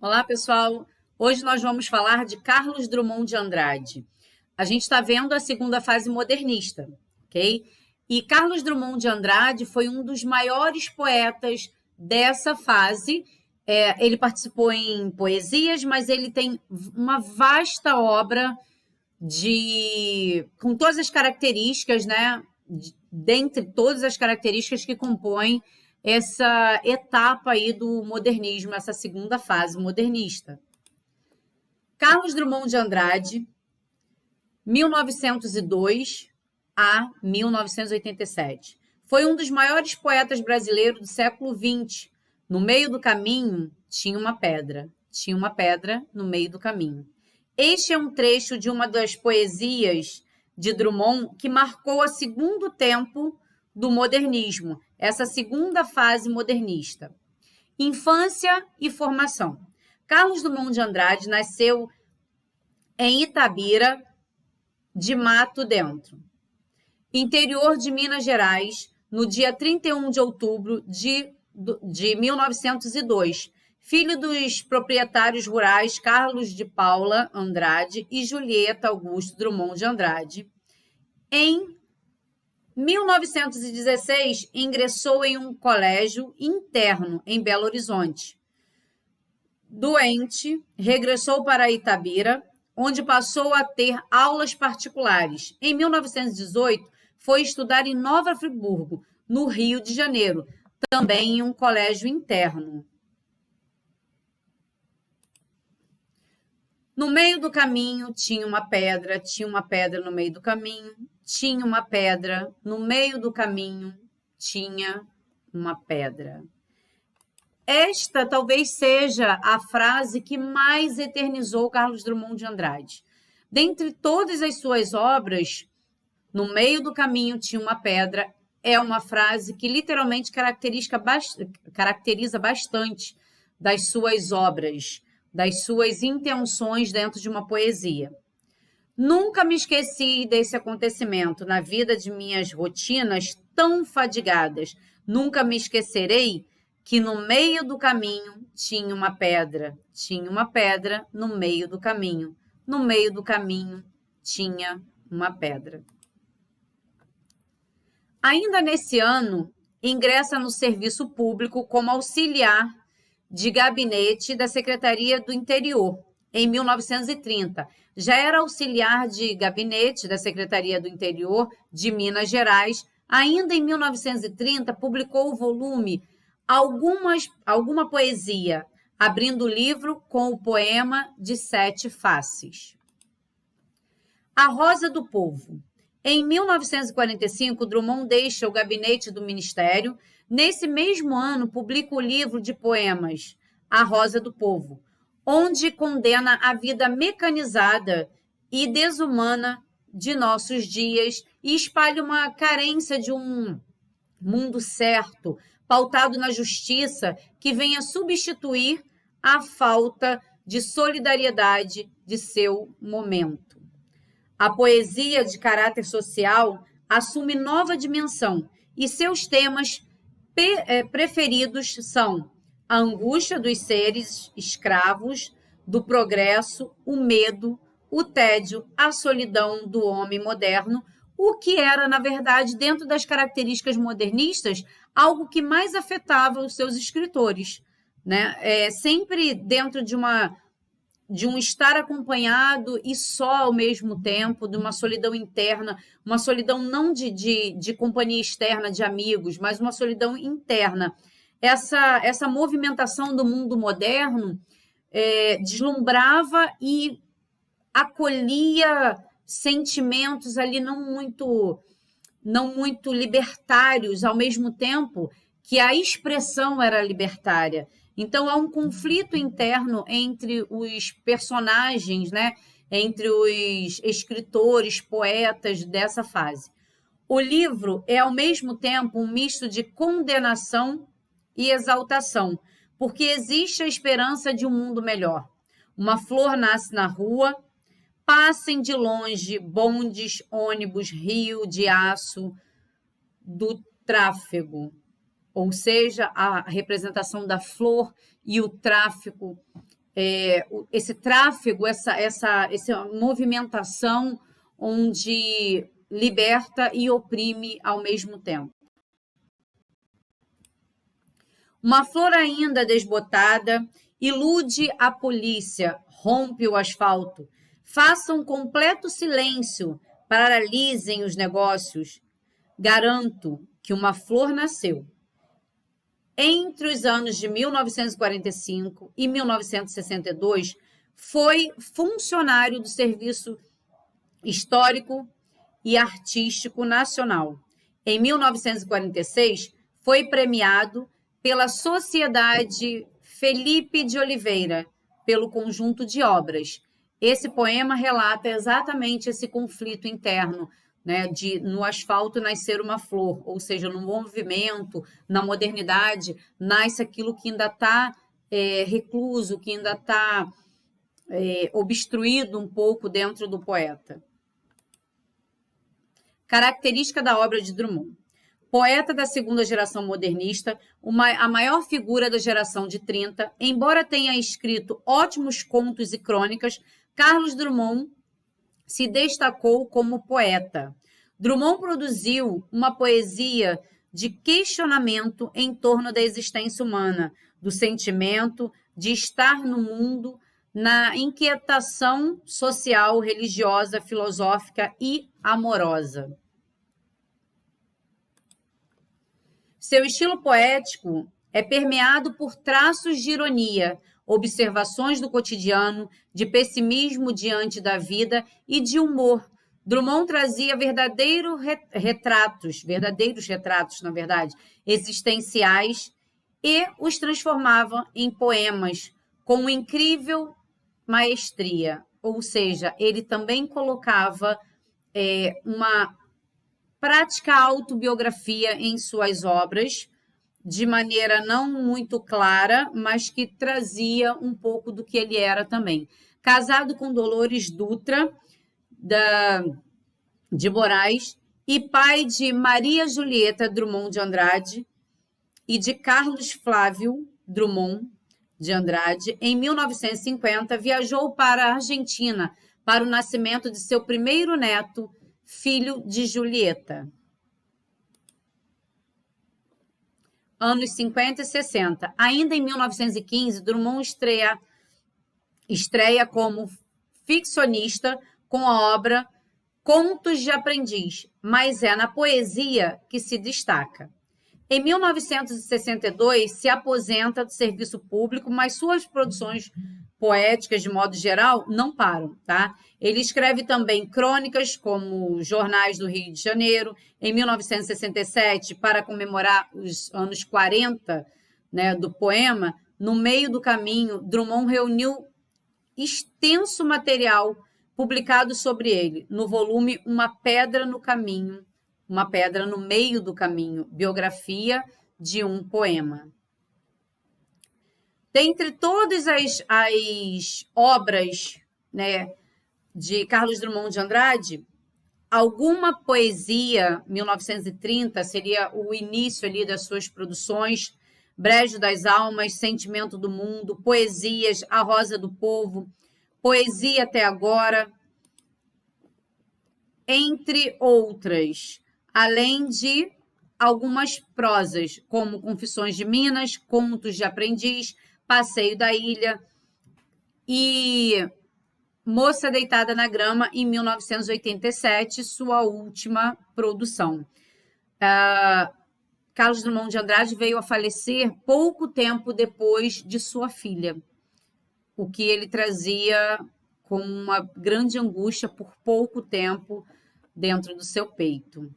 Olá, pessoal. Hoje nós vamos falar de Carlos Drummond de Andrade. A gente está vendo a segunda fase modernista, ok? E Carlos Drummond de Andrade foi um dos maiores poetas dessa fase. Ele participou em poesias, mas ele tem uma vasta obra com todas as características, né? Dentre todas as características que compõem essa etapa aí do modernismo, essa segunda fase modernista. Carlos Drummond de Andrade, 1902 a 1987. Foi um dos maiores poetas brasileiros do século XX. No meio do caminho, tinha uma pedra. Tinha uma pedra no meio do caminho. Este é um trecho de uma das poesias de Drummond que marcou o segundo tempo do modernismo, essa segunda fase modernista. Infância e formação. Carlos Drummond de Andrade nasceu em Itabira de Mato Dentro, interior de Minas Gerais, no dia 31 de outubro de 1902, filho dos proprietários rurais Carlos de Paula Andrade e Julieta Augusto Drummond de Andrade. Em 1916, ingressou em um colégio interno em Belo Horizonte. Doente, regressou para Itabira, onde passou a ter aulas particulares. Em 1918, foi estudar em Nova Friburgo, no Rio de Janeiro, também em um colégio interno. No meio do caminho tinha uma pedra no meio do caminho, tinha uma pedra, no meio do caminho tinha uma pedra. Esta talvez seja a frase que mais eternizou Carlos Drummond de Andrade. Dentre todas as suas obras, no meio do caminho tinha uma pedra, é uma frase que literalmente caracteriza bastante das suas obras, das suas intenções dentro de uma poesia. Nunca me esqueci desse acontecimento na vida de minhas rotinas tão fadigadas. Nunca me esquecerei que no meio do caminho tinha uma pedra no meio do caminho. No meio do caminho tinha uma pedra. Ainda nesse ano, ingressa no serviço público como auxiliar de gabinete da Secretaria do Interior, em 1930. Já era auxiliar de gabinete da Secretaria do Interior de Minas Gerais. Ainda em 1930, publicou o volume Alguma Poesia, abrindo o livro com o poema de 7 faces. A Rosa do Povo. Em 1945, Drummond deixa o gabinete do Ministério. Nesse mesmo ano, publica o livro de poemas A Rosa do Povo, onde condena a vida mecanizada e desumana de nossos dias e espalha uma carência de um mundo certo, pautado na justiça, que venha substituir a falta de solidariedade de seu momento. A poesia de caráter social assume nova dimensão e seus temas preferidos são a angústia dos seres escravos, do progresso, o medo, o tédio, a solidão do homem moderno, o que era, na verdade, dentro das características modernistas, algo que mais afetava os seus escritores, né? Sempre dentro de um estar acompanhado e só ao mesmo tempo, de uma solidão interna, uma solidão não de companhia externa, de amigos, mas uma solidão interna. Essa movimentação do mundo moderno deslumbrava e acolhia sentimentos ali não muito libertários, ao mesmo tempo que a expressão era libertária. Então, há um conflito interno entre os personagens, né? Entre os escritores, poetas dessa fase. O livro é, ao mesmo tempo, um misto de condenação e exaltação, porque existe a esperança de um mundo melhor. Uma flor nasce na rua, passem de longe bondes, ônibus, rio de aço do tráfego, ou seja, a representação da flor e o tráfico esse tráfego, essa movimentação onde liberta e oprime ao mesmo tempo. Uma flor ainda desbotada ilude a polícia, rompe o asfalto, faça um completo silêncio, paralisem os negócios. Garanto que uma flor nasceu. Entre os anos de 1945 e 1962, foi funcionário do Serviço Histórico e Artístico Nacional. Em 1946, foi premiado pela Sociedade Felipe de Oliveira, pelo conjunto de obras. Esse poema relata exatamente esse conflito interno, né, de no asfalto nascer uma flor, ou seja, no movimento, na modernidade, nasce aquilo que ainda está recluso, que ainda está obstruído um pouco dentro do poeta. Característica da obra de Drummond. Poeta da segunda geração modernista, a maior figura da geração de 30, embora tenha escrito ótimos contos e crônicas, Carlos Drummond se destacou como poeta. Drummond produziu uma poesia de questionamento em torno da existência humana, do sentimento de estar no mundo, na inquietação social, religiosa, filosófica e amorosa. Seu estilo poético é permeado por traços de ironia, observações do cotidiano, de pessimismo diante da vida e de humor. Drummond trazia verdadeiros retratos, na verdade, existenciais e os transformava em poemas com incrível maestria. Ou seja, ele também colocava uma prática autobiografia em suas obras, de maneira não muito clara, mas que trazia um pouco do que ele era também. Casado com Dolores Dutra, de Moraes, e pai de Maria Julieta Drummond de Andrade e de Carlos Flávio Drummond de Andrade, em 1950, viajou para a Argentina para o nascimento de seu primeiro neto, filho de Julieta. Anos 50 e 60. Ainda em 1915, Drummond estreia como ficcionista com a obra Contos de Aprendiz, mas é na poesia que se destaca. Em 1962, se aposenta do serviço público, mas suas produções poéticas, de modo geral, não param, tá? Ele escreve também crônicas, como Jornais do Rio de Janeiro. Em 1967, para comemorar os anos 40, né, do poema, no meio do caminho, Drummond reuniu extenso material publicado sobre ele, no volume Uma Pedra no Caminho, Uma Pedra no Meio do Caminho, biografia de um poema. Dentre todas as obras, né, de Carlos Drummond de Andrade, alguma poesia, 1930, seria o início ali das suas produções, Brejo das Almas, Sentimento do Mundo, Poesias, A Rosa do Povo, Poesia Até Agora, entre outras, além de algumas prosas, como Confissões de Minas, Contos de Aprendiz, Passeio da Ilha e Moça Deitada na Grama, em 1987, sua última produção. Carlos Drummond de Andrade veio a falecer pouco tempo depois de sua filha, o que ele trazia com uma grande angústia por pouco tempo dentro do seu peito.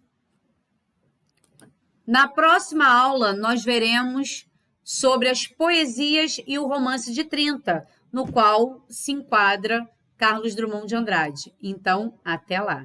Na próxima aula, nós veremos sobre as poesias e o romance de 30, no qual se enquadra Carlos Drummond de Andrade. Então, até lá!